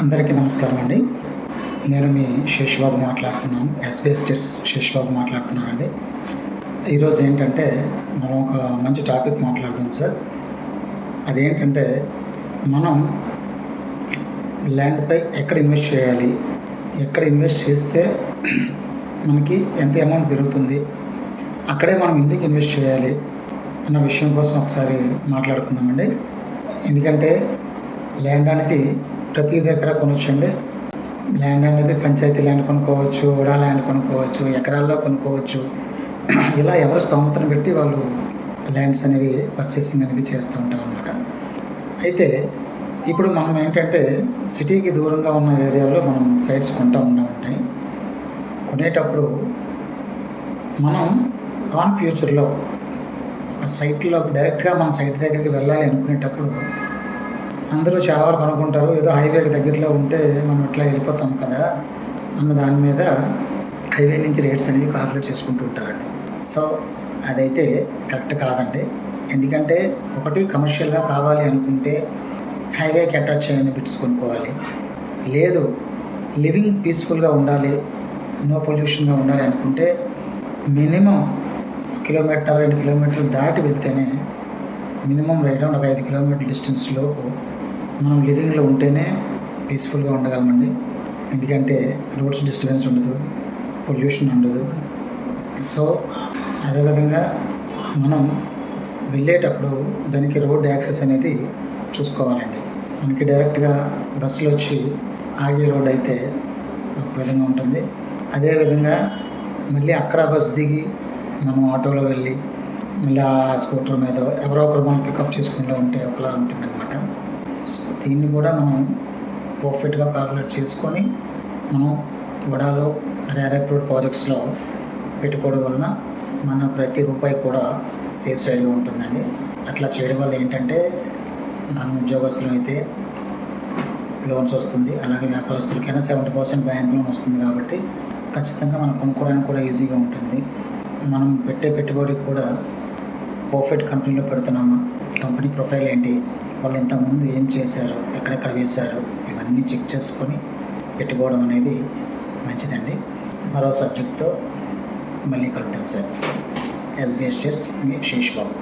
అందరికీ నమస్కారం అండి. నేను మీ శేషబాబు మాట్లాడుతున్నాను. ఎస్బీఎస్ స్టేట్స్ శేషబాబు మాట్లాడుతున్నానండి. ఈరోజు ఏంటంటే మనం ఒక మంచి టాపిక్ మాట్లాడదాం సార్. అదేంటంటే మనం ల్యాండ్పై ఎక్కడ ఇన్వెస్ట్ చేయాలి, ఎక్కడ ఇన్వెస్ట్ చేస్తే మనకి ఎంత అమౌంట్ పెరుగుతుంది, అక్కడే మనం ఎందుకు ఇన్వెస్ట్ చేయాలి అన్న విషయం కోసం ఒకసారి మాట్లాడుకుందామండి. ఎందుకంటే ల్యాండ్ అనేది ప్రతి దగ్గర కొనొచ్చండి. ల్యాండ్ అనేది పంచాయతీ ల్యాండ్ కొనుక్కోవచ్చు, ఉడా ల్యాండ్ కొనుక్కోవచ్చు, ఎకరాల్లో కొనుక్కోవచ్చు. ఇలా ఎవరు స్తోమతను పెట్టి వాళ్ళు ల్యాండ్స్ అనేవి పర్చేసింగ్ అనేది చేస్తూ ఉంటాం అన్నమాట. అయితే ఇప్పుడు మనం ఏంటంటే సిటీకి దూరంగా ఉన్న ఏరియాలో మనం సైట్స్ కొంటూ ఉంటాయి. కొనేటప్పుడు మనం ఆన్ ఫ్యూచర్లో ఒక సైట్లో డైరెక్ట్గా మన సైట్ దగ్గరికి వెళ్ళాలి అనుకునేటప్పుడు అందరూ చాలా వరకు అనుకుంటారు, ఏదో హైవేకి దగ్గరలో ఉంటే మనం ఇట్లా వెళ్ళిపోతాం కదా అన్న దాని మీద హైవే నుంచి రేట్స్ అనేవి కాల్కులేట్ చేసుకుంటూ ఉంటారండి. సో అదైతే కరెక్ట్ కాదండి. ఎందుకంటే ఒకటి కమర్షియల్గా కావాలి అనుకుంటే హైవేకి అటాచ్ అయిన బిట్స్ కొనుక్కోవాలి. లేదు లివింగ్ పీస్ఫుల్గా ఉండాలి, నో పొల్యూషన్గా ఉండాలి అనుకుంటే మినిమం 1 కిలోమీటర్ 2 కిలోమీటర్లు దాటి వెళ్తేనే, మినిమం రైట్ ఒక 5 కిలోమీటర్ డిస్టెన్స్ లోపు మనం లివింగ్లో ఉంటేనే పీస్ఫుల్గా ఉండగలమండి. ఎందుకంటే రోడ్స్ డిస్టర్బెన్స్ ఉండదు, పొల్యూషన్ ఉండదు. సో అదేవిధంగా మనం వెళ్ళేటప్పుడు దానికి రోడ్ యాక్సెస్ అనేది చూసుకోవాలండి. మనకి డైరెక్ట్గా బస్సులు వచ్చి ఆగే రోడ్ అయితే ఒక విధంగా ఉంటుంది. అదేవిధంగా మళ్ళీ అక్కడ బస్ దిగి మనం ఆటోలో వెళ్ళి మళ్ళీ ఆ స్కూటర్ మీద ఎవరో ఒకరు మనం పికప్ చేసుకుంటూ ఉంటే ఒకలా ఉంటుందన్నమాట. సో దీన్ని కూడా మనం పర్ఫెక్ట్గా కాల్కులేట్ చేసుకొని మనం వడాలో రేరాప్రూడ్ ప్రాజెక్ట్స్లో పెట్టుకోవడం వలన మన ప్రతి రూపాయి కూడా సేఫ్ సైడ్గా ఉంటుందండి. అట్లా చేయడం వల్ల ఏంటంటే మన ఉద్యోగస్తులు అయితే లోన్స్ వస్తుంది, అలాగే వ్యాపారస్తులకైనా 70% బ్యాంక్ లోన్ వస్తుంది. కాబట్టి ఖచ్చితంగా మనం కొనుక్కోవడానికి కూడా ఈజీగా ఉంటుంది. మనం పెట్టే పెట్టుబడికి కూడా పర్ఫెక్ట్ కంపెనీలో పెడుతున్నామా, కంపెనీ ప్రొఫైల్ ఏంటి, వాళ్ళు ఇంతకుముందు ఏం చేశారు, ఎక్కడెక్కడ వేశారు, ఇవన్నీ చెక్ చేసుకొని పెట్టుకోవడం అనేది మంచిదండి. మరో సబ్జెక్ట్తో మళ్ళీ కలుద్దాం సార్. ఎస్బీఎస్ మీ శేషబాబు.